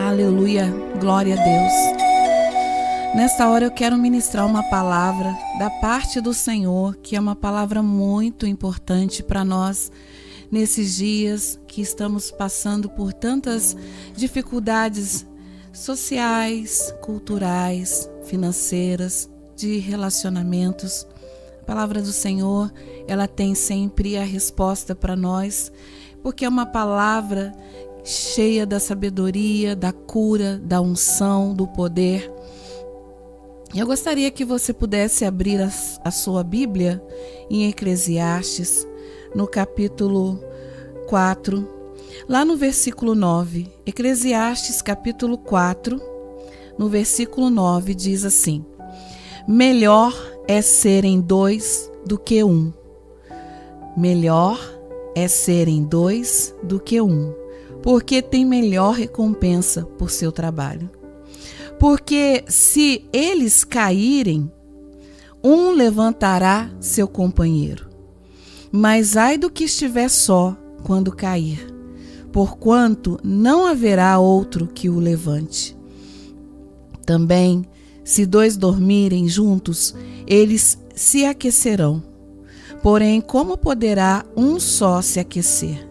Aleluia, glória a Deus. Nesta hora eu quero ministrar uma palavra da parte do Senhor, que é uma palavra muito importante para nós nesses dias que estamos passando por tantas dificuldades sociais, culturais, financeiras, de relacionamentos. A palavra do Senhor, ela tem sempre a resposta para nós, porque é uma palavra cheia da sabedoria, da cura, da unção, do poder. Eu gostaria que você pudesse abrir a sua Bíblia em Eclesiastes, no capítulo 4, lá no versículo 9. Eclesiastes, capítulo 4, no versículo 9, diz assim: melhor é serem dois do que um. Melhor é serem dois do que um, porque tem melhor recompensa por seu trabalho. Porque se eles caírem, um levantará seu companheiro. Mas ai do que estiver só quando cair, porquanto não haverá outro que o levante. Também, se dois dormirem juntos, eles se aquecerão. Porém, como poderá um só se aquecer?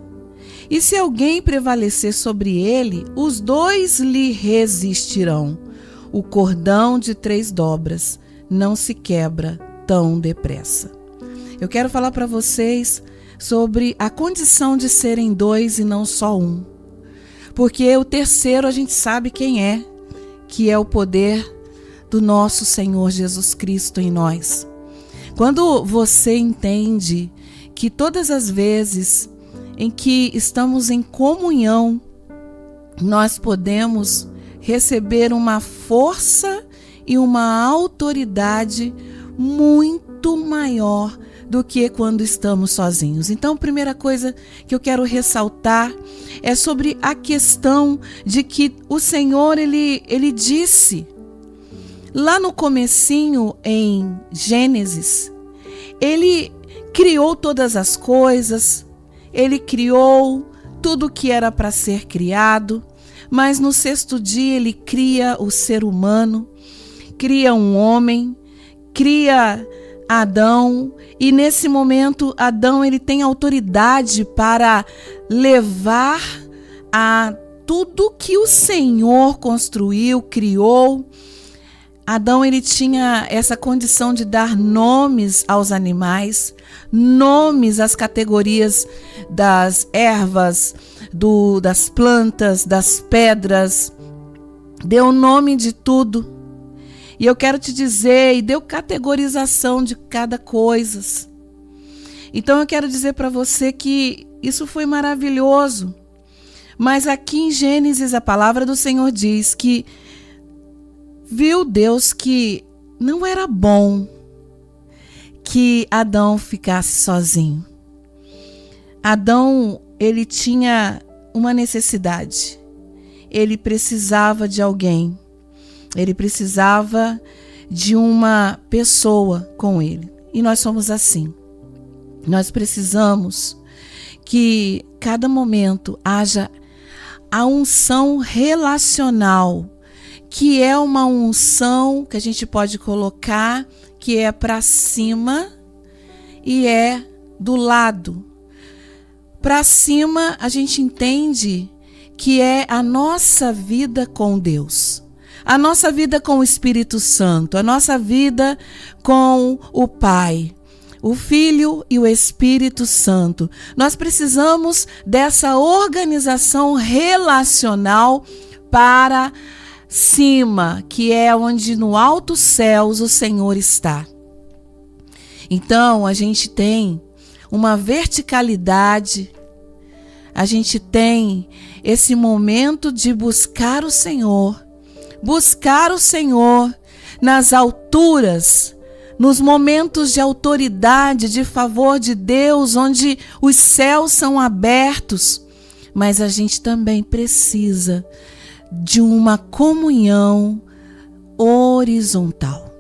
E se alguém prevalecer sobre ele, os dois lhe resistirão. O cordão de 3 dobras não se quebra tão depressa. Eu quero falar para vocês sobre a condição de serem dois e não só um. Porque o terceiro a gente sabe quem é, que é o poder do nosso Senhor Jesus Cristo em nós. Quando você entende que todas as vezes em que estamos em comunhão, nós podemos receber uma força e uma autoridade muito maior do que quando estamos sozinhos. Então, a primeira coisa que eu quero ressaltar é sobre a questão de que o Senhor, ele disse lá no comecinho em Gênesis, ele criou todas as coisas, ele criou tudo que era para ser criado, mas no 6º dia ele cria o ser humano, cria um homem, cria Adão, e nesse momento Adão ele tem autoridade para levar a tudo que o Senhor construiu, criou. Adão ele tinha essa condição de dar nomes aos animais, nomes às categorias das ervas, das plantas, das pedras, deu nome de tudo. E eu quero te dizer, e deu categorização de cada coisa. Então eu quero dizer para você que isso foi maravilhoso. Mas aqui em Gênesis a palavra do Senhor diz que viu Deus que não era bom que Adão ficasse sozinho. Adão, ele tinha uma necessidade. Ele precisava de alguém. Ele precisava de uma pessoa com ele. E nós somos assim. Nós precisamos que cada momento haja a unção relacional, que é uma unção que a gente pode colocar, que é para cima e é do lado. Para cima a gente entende que é a nossa vida com Deus, a nossa vida com o Espírito Santo, a nossa vida com o Pai, o Filho e o Espírito Santo. Nós precisamos dessa organização relacional para cima, que é onde no alto céus o Senhor está. Então, a gente tem uma verticalidade, a gente tem esse momento de buscar o Senhor nas alturas, nos momentos de autoridade, de favor de Deus, onde os céus são abertos, mas a gente também precisa de uma comunhão horizontal.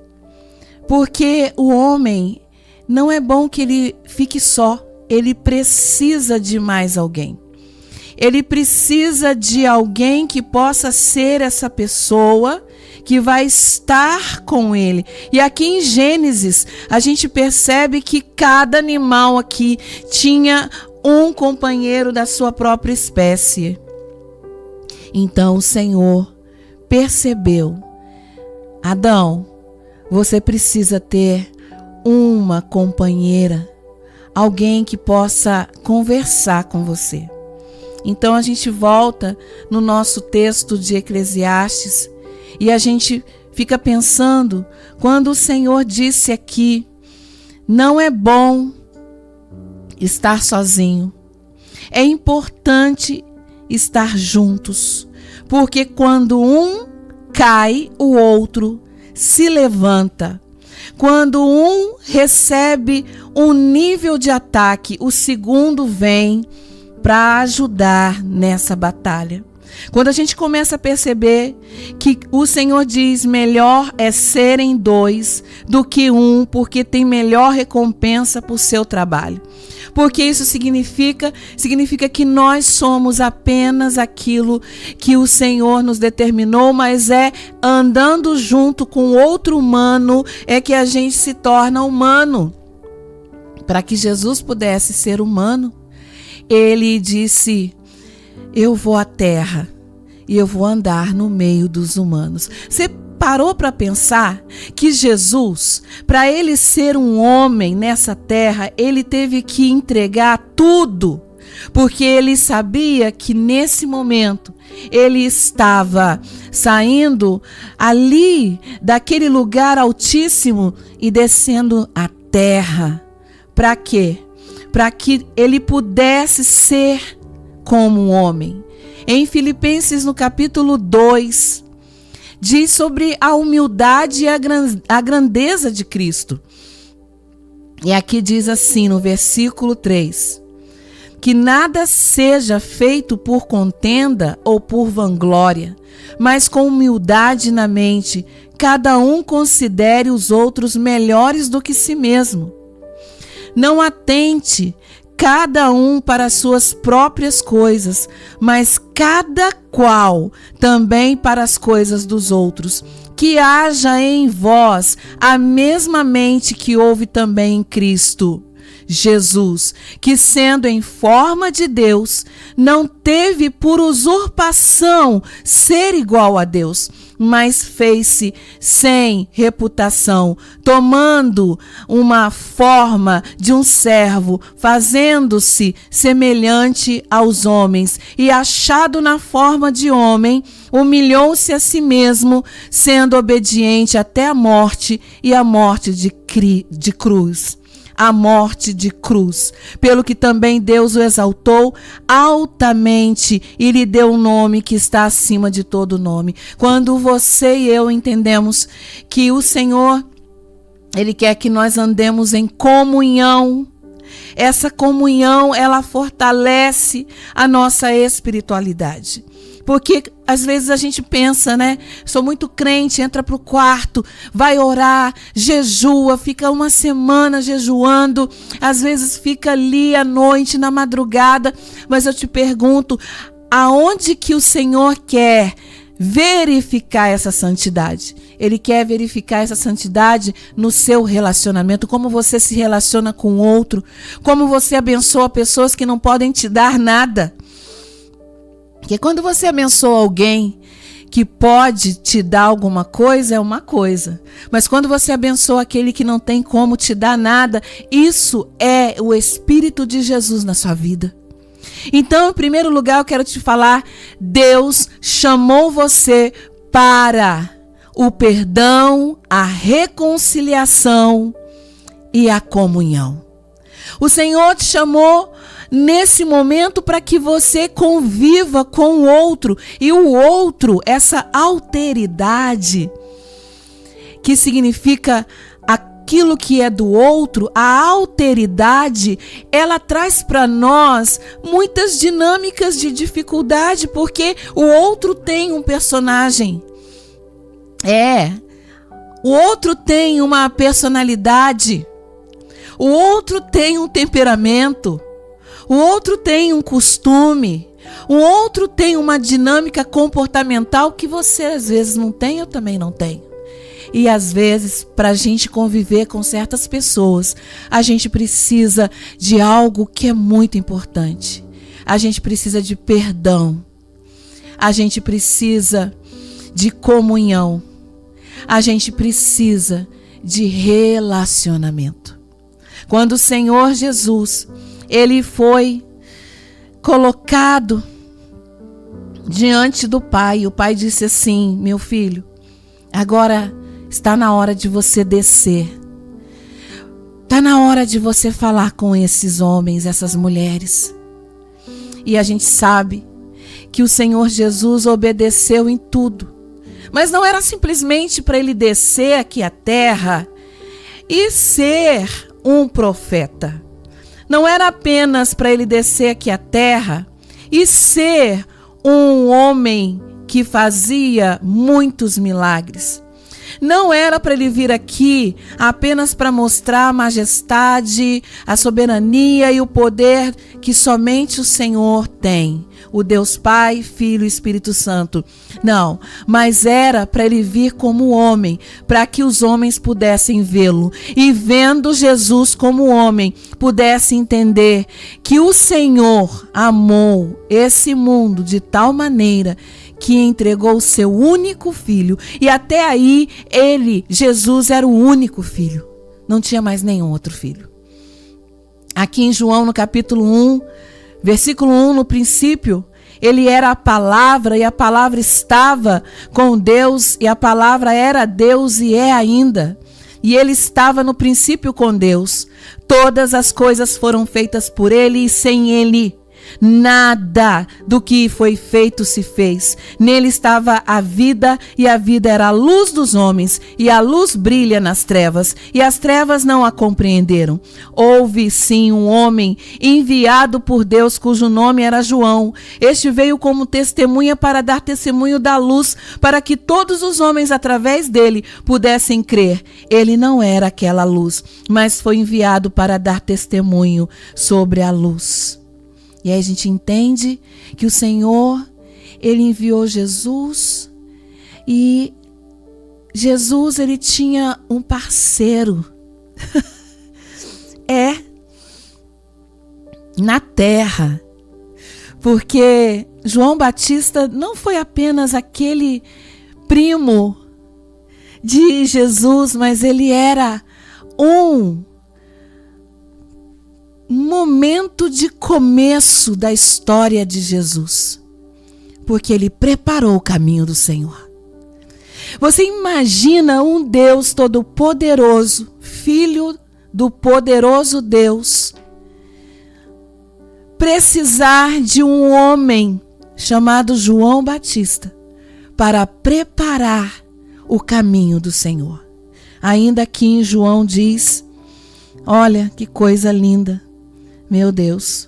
Porque o homem não é bom que ele fique só, ele precisa de mais alguém. ele precisa de alguém que possa ser essa pessoa que vai estar com ele. E aqui em Gênesis, a gente percebe que cada animal aqui tinha um companheiro da sua própria espécie. Então o Senhor percebeu: Adão, você precisa ter uma companheira, alguém que possa conversar com você. Então a gente volta no nosso texto de Eclesiastes e a gente fica pensando, quando o Senhor disse aqui: não é bom estar sozinho, é importante estar juntos, porque quando um cai, o outro se levanta. Quando um recebe um nível de ataque, o segundo vem para ajudar nessa batalha. Quando a gente começa a perceber que o Senhor diz: melhor é serem dois do que um, porque tem melhor recompensa por seu trabalho. Porque isso significa que nós somos apenas aquilo que o Senhor nos determinou, mas é andando junto com outro humano é que a gente se torna humano. Para que Jesus pudesse ser humano, ele disse: eu vou à terra e eu vou andar no meio dos humanos. Você parou para pensar que Jesus, para ele ser um homem nessa terra, ele teve que entregar tudo, porque ele sabia que nesse momento ele estava saindo ali daquele lugar altíssimo e descendo à terra. Para quê? Para que ele pudesse ser como um homem. Em Filipenses, no capítulo 2, diz sobre a humildade e a grandeza de Cristo. E aqui diz assim, no versículo 3, que nada seja feito por contenda ou por vanglória, mas com humildade na mente, cada um considere os outros melhores do que si mesmo. Não atente cada um para as suas próprias coisas, mas cada qual também para as coisas dos outros. Que haja em vós a mesma mente que houve também em Cristo Jesus, que sendo em forma de Deus, não teve por usurpação ser igual a Deus, mas fez-se sem reputação, tomando uma forma de um servo, fazendo-se semelhante aos homens, e achado na forma de homem, humilhou-se a si mesmo, sendo obediente até a morte, e a morte de cruz. A morte de cruz, pelo que também Deus o exaltou altamente e lhe deu um nome que está acima de todo nome. Quando você e eu entendemos que o Senhor, Ele quer que nós andemos em comunhão, essa comunhão, ela fortalece a nossa espiritualidade. Porque às vezes a gente pensa, né? Sou muito crente, entra para o quarto, vai orar, jejua, fica uma semana jejuando, às vezes fica ali à noite, na madrugada. Mas eu te pergunto, aonde que o Senhor quer verificar essa santidade? Ele quer verificar essa santidade no seu relacionamento, como você se relaciona com o outro, como você abençoa pessoas que não podem te dar nada. Porque quando você abençoa alguém que pode te dar alguma coisa, é uma coisa. Mas quando você abençoa aquele que não tem como te dar nada, isso é o Espírito de Jesus na sua vida. Então, em primeiro lugar, eu quero te falar, Deus chamou você para o perdão, a reconciliação e a comunhão. O Senhor te chamou nesse momento para que você conviva com o outro. E o outro, essa alteridade, que significa aquilo que é do outro, a alteridade, ela traz para nós muitas dinâmicas de dificuldade, porque o outro tem um personagem. O outro tem uma personalidade. O outro tem um temperamento. O outro tem um costume, O outro tem uma dinâmica comportamental que você às vezes não tem, eu também não tenho. E às vezes, para a gente conviver com certas pessoas, a gente precisa de algo que é muito importante. A gente precisa de perdão. A gente precisa de comunhão. A gente precisa de relacionamento. Quando o Senhor Jesus, ele foi colocado diante do Pai, o Pai disse assim: meu filho, agora está na hora de você descer. Está na hora de você falar com esses homens, essas mulheres. E a gente sabe que o Senhor Jesus obedeceu em tudo. Mas não era simplesmente para ele descer aqui à terra e ser um profeta. Não era apenas para ele descer aqui à terra e ser um homem que fazia muitos milagres. Não era para ele vir aqui apenas para mostrar a majestade, a soberania e o poder que somente o Senhor tem. O Deus Pai, Filho e Espírito Santo. Não, mas era para ele vir como homem, para que os homens pudessem vê-lo. E vendo Jesus como homem, pudesse entender que o Senhor amou esse mundo de tal maneira que entregou o seu único filho. E até aí, Jesus, era o único filho. Não tinha mais nenhum outro filho. Aqui em João, no capítulo 1, versículo 1, no princípio, ele era a palavra, e a palavra estava com Deus, e a palavra era Deus e é ainda. E ele estava no princípio com Deus. Todas as coisas foram feitas por ele, e sem ele nada do que foi feito se fez. Nele estava a vida, e a vida era a luz dos homens, e a luz brilha nas trevas, e as trevas não a compreenderam. Houve sim um homem enviado por Deus, cujo nome era João. Este veio como testemunha para dar testemunho da luz, para que todos os homens através dele pudessem crer. Ele não era aquela luz, mas foi enviado para dar testemunho sobre a luz. E aí a gente entende que o Senhor, ele enviou Jesus, e Jesus, ele tinha um parceiro. Na terra. Porque João Batista não foi apenas aquele primo de Jesus, mas ele era um momento de começo da história de Jesus, porque ele preparou o caminho do Senhor. Você imagina um Deus todo-poderoso, filho do poderoso Deus, precisar de um homem chamado João Batista para preparar o caminho do Senhor. Ainda aqui em João diz, olha que coisa linda, meu Deus.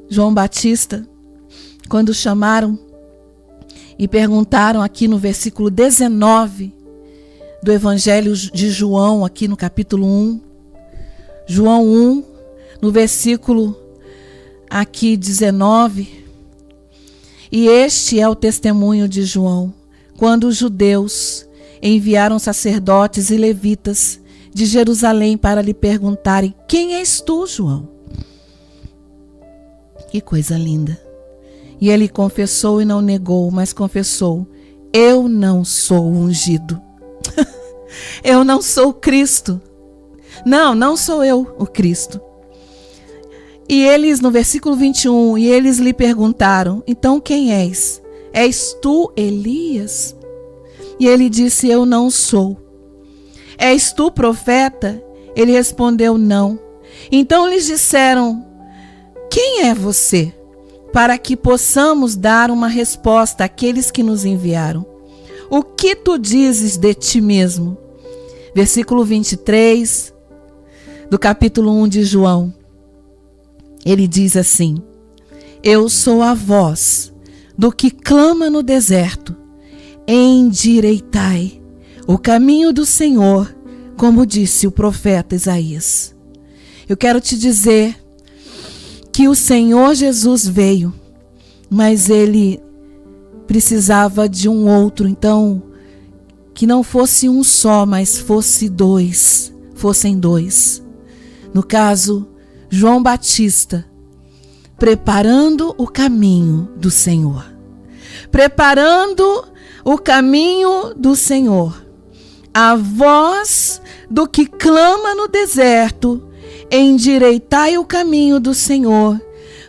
João Batista, quando chamaram e perguntaram aqui no versículo 19 do Evangelho de João, aqui no capítulo 1, João 1, no versículo aqui 19, e este é o testemunho de João, quando os judeus enviaram sacerdotes e levitas de Jerusalém para lhe perguntarem: quem és tu, João? Que coisa linda. E ele confessou e não negou, mas confessou: eu não sou ungido. Eu não sou Cristo. Não sou eu o Cristo. E eles, no versículo 21, e eles lhe perguntaram: então quem és? És tu Elias? E ele disse: eu não sou. És tu profeta? Ele respondeu: não. Então lhes disseram: quem é você? Para que possamos dar uma resposta àqueles que nos enviaram. O que tu dizes de ti mesmo? Versículo 23 do capítulo 1 de João. Ele diz assim: eu sou a voz do que clama no deserto. Endireitai o caminho do Senhor, como disse o profeta Isaías. Eu quero te dizer que o Senhor Jesus veio, mas ele precisava de um outro, então que não fosse um só, mas fossem dois. No caso, João Batista, preparando o caminho do Senhor. Preparando o caminho do Senhor. A voz do que clama no deserto, endireitai o caminho do Senhor,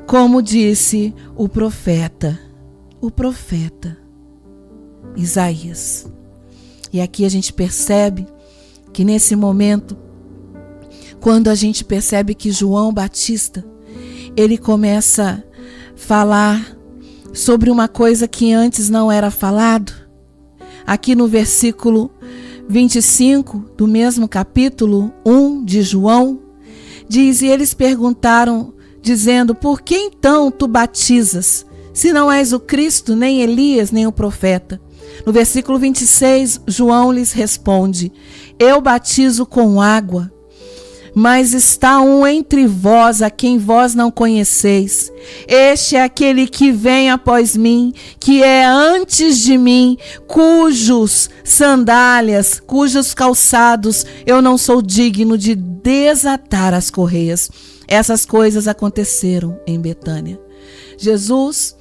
como disse o profeta Isaías. E aqui a gente percebe que nesse momento, quando a gente percebe que João Batista, ele começa a falar sobre uma coisa que antes não era falado. Aqui no versículo 25 do mesmo capítulo 1 de João, diz: e eles perguntaram, dizendo: por que então tu batizas, se não és o Cristo, nem Elias, nem o profeta? No versículo 26, João lhes responde: eu batizo com água, mas está um entre vós, a quem vós não conheceis. Este é aquele que vem após mim, que é antes de mim, cujos sandálias, cujos calçados eu não sou digno de desatar as correias. Essas coisas aconteceram em Betânia. Jesus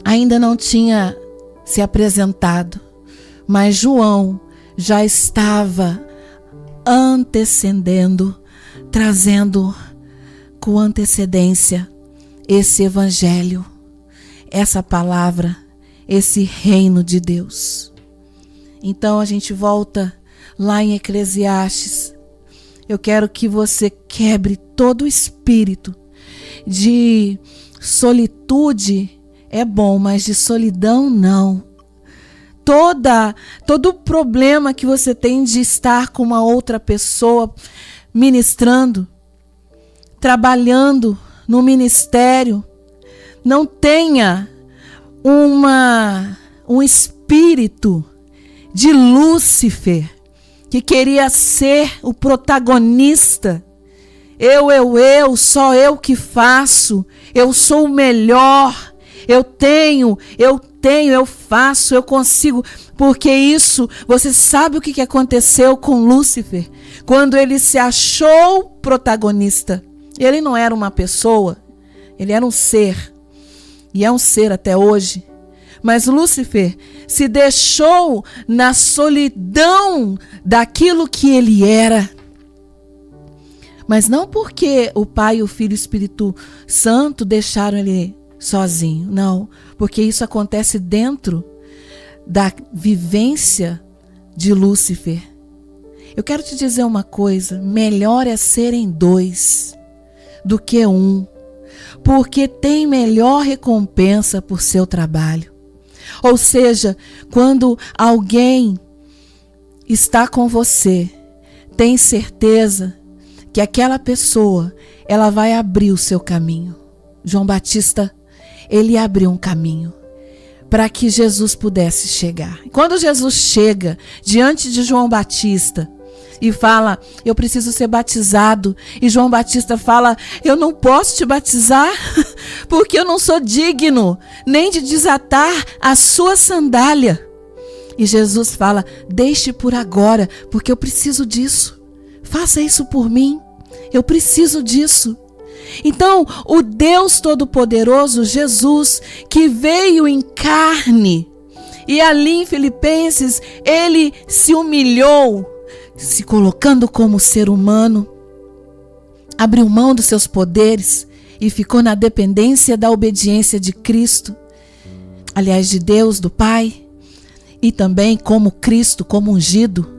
ainda não tinha se apresentado, mas João já estava antecedendo, trazendo com antecedência esse evangelho, essa palavra, esse reino de Deus. Então a gente volta lá em Eclesiastes. Eu quero que você quebre todo o espírito de solitude. É bom, mas de solidão não. Todo problema que você tem de estar com uma outra pessoa ministrando, trabalhando no ministério, não tenha um espírito de Lúcifer, que queria ser o protagonista. Eu, só eu que faço, eu sou o melhor, eu faço, eu consigo. Porque isso, você sabe o que aconteceu com Lúcifer? Quando ele se achou protagonista. Ele não era uma pessoa, ele era um ser. E é um ser até hoje. Mas Lúcifer se deixou na solidão daquilo que ele era. Mas não porque o Pai, o Filho e o Espírito Santo deixaram ele sozinho. Não, porque isso acontece dentro da vivência de Lúcifer. Eu quero te dizer uma coisa: melhor é serem dois do que um, porque tem melhor recompensa por seu trabalho. Ou seja, quando alguém está com você, tem certeza que aquela pessoa, ela vai abrir o seu caminho. João Batista, ele abriu um caminho para que Jesus pudesse chegar. Quando Jesus chega diante de João Batista e fala: eu preciso ser batizado, e João Batista fala: eu não posso te batizar porque eu não sou digno nem de desatar a sua sandália. E Jesus fala: deixe por agora, porque eu preciso disso. Faça isso por mim, eu preciso disso. Então, o Deus Todo-Poderoso, Jesus, que veio em carne, e ali em Filipenses, ele se humilhou, se colocando como ser humano, abriu mão dos seus poderes e ficou na dependência da obediência de Cristo, aliás, de Deus, do Pai, e também como Cristo, como ungido.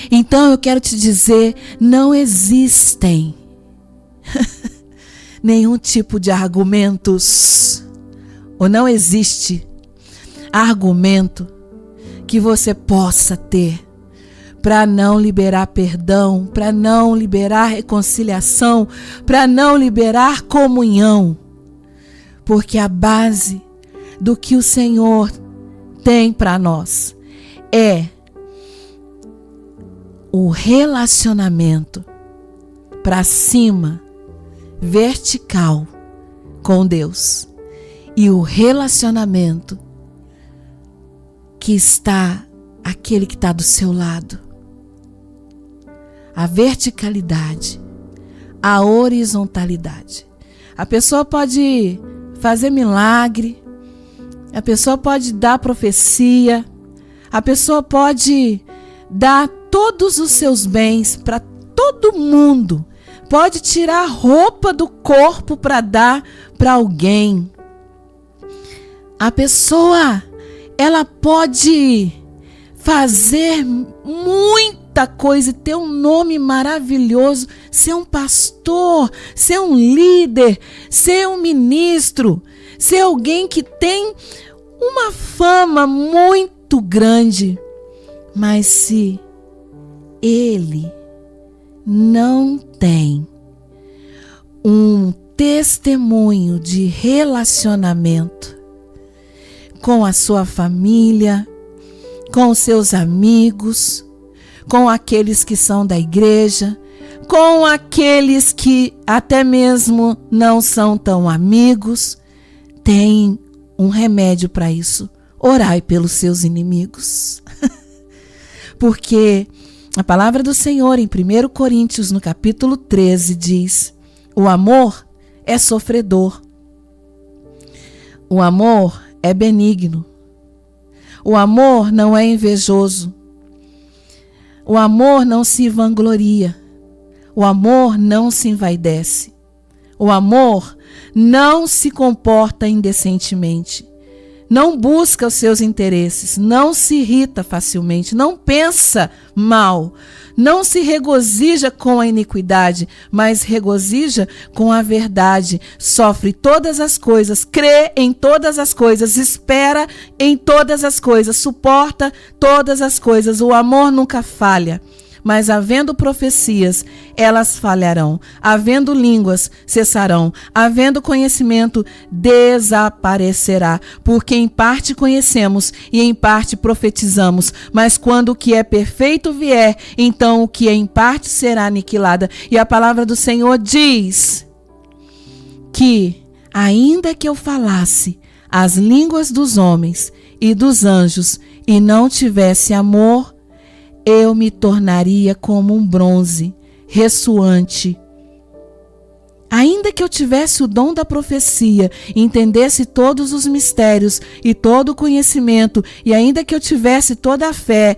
Então eu quero te dizer, não existem nenhum tipo de argumentos, ou não existe argumento que você possa ter para não liberar perdão, para não liberar reconciliação, para não liberar comunhão. Porque a base do que o Senhor tem para nós é o relacionamento. Para cima vertical com Deus e o relacionamento que está aquele que está do seu lado. A verticalidade, a horizontalidade. A pessoa pode fazer milagre, a pessoa pode dar profecia, a pessoa pode dar todos os seus bens para todo mundo, pode tirar a roupa do corpo para dar para alguém. A pessoa, ela pode fazer muita coisa e ter um nome maravilhoso, ser um pastor, ser um líder, ser um ministro, ser alguém que tem uma fama muito grande. Mas se ele não tem um testemunho de relacionamento com a sua família, com os seus amigos, com aqueles que são da igreja, com aqueles que até mesmo não são tão amigos, tem um remédio para isso: orai pelos seus inimigos. Porque a palavra do Senhor em 1 Coríntios, no capítulo 13, diz: o amor é sofredor, o amor é benigno, o amor não é invejoso, o amor não se vangloria, o amor não se envaidece, o amor não se comporta indecentemente, não busca os seus interesses, não se irrita facilmente, não pensa mal, não se regozija com a iniquidade, mas regozija com a verdade, sofre todas as coisas, crê em todas as coisas, espera em todas as coisas, suporta todas as coisas. O amor nunca falha. Mas havendo profecias, elas falharão. Havendo línguas, cessarão. Havendo conhecimento, desaparecerá. Porque em parte conhecemos e em parte profetizamos. Mas quando o que é perfeito vier, então o que é em parte será aniquilada. E a palavra do Senhor diz que, ainda que eu falasse as línguas dos homens e dos anjos e não tivesse amor, eu me tornaria como um bronze ressoante. Ainda que eu tivesse o dom da profecia, entendesse todos os mistérios e todo o conhecimento, e ainda que eu tivesse toda a fé,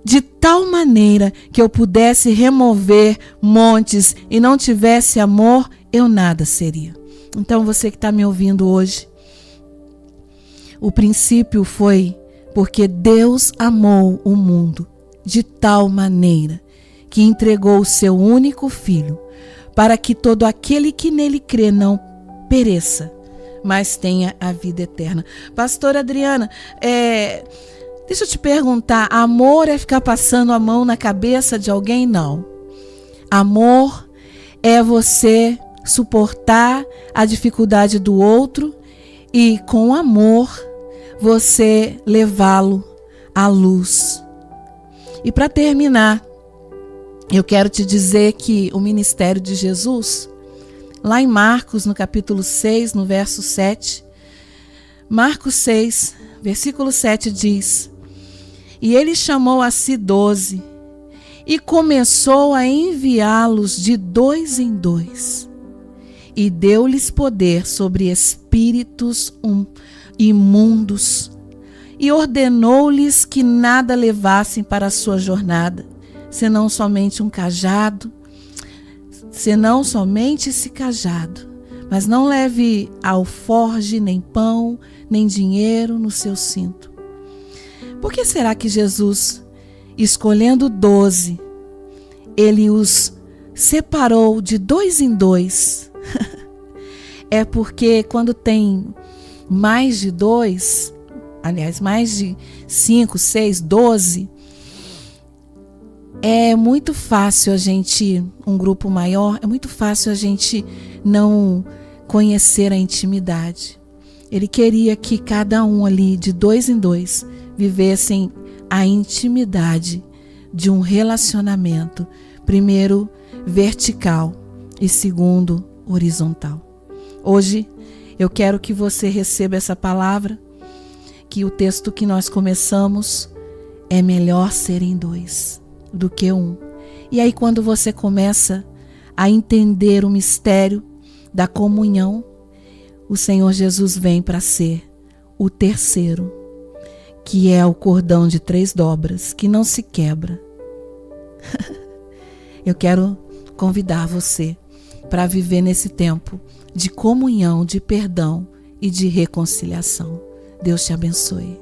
de tal maneira que eu pudesse remover montes e não tivesse amor, eu nada seria. Então você que está me ouvindo hoje, o princípio foi porque Deus amou o mundo de tal maneira que entregou o seu único filho, para que todo aquele que nele crê não pereça, mas tenha a vida eterna. Pastora Adriana, deixa eu te perguntar, amor é ficar passando a mão na cabeça de alguém? Não. Amor é você suportar a dificuldade do outro e, com amor, você levá-lo à luz. E para terminar, eu quero te dizer que o ministério de Jesus, lá em Marcos, no capítulo 6, no verso 7, Marcos 6, versículo 7 diz: e ele chamou a si 12 e começou a enviá-los de 2 em 2 e deu-lhes poder sobre espíritos imundos e ordenou-lhes que nada levassem para a sua jornada, senão somente um cajado, senão somente esse cajado. Mas não leve alforge, nem pão, nem dinheiro no seu cinto. Por que será que Jesus, escolhendo 12, ele os separou de 2 em 2? É porque quando tem mais de 2, aliás, mais de 5, 6, 12, é muito fácil a gente, um grupo maior, é muito fácil a gente não conhecer a intimidade. Ele queria que cada um ali, de 2 em 2, vivessem a intimidade de um relacionamento, primeiro vertical e segundo horizontal. Hoje eu quero que você receba essa palavra, que o texto que nós começamos é melhor serem dois do que um. E aí quando você começa a entender o mistério da comunhão, o Senhor Jesus vem para ser o terceiro, que é o cordão de 3 dobras, que não se quebra. Eu quero convidar você para viver nesse tempo de comunhão, de perdão e de reconciliação. Deus te abençoe.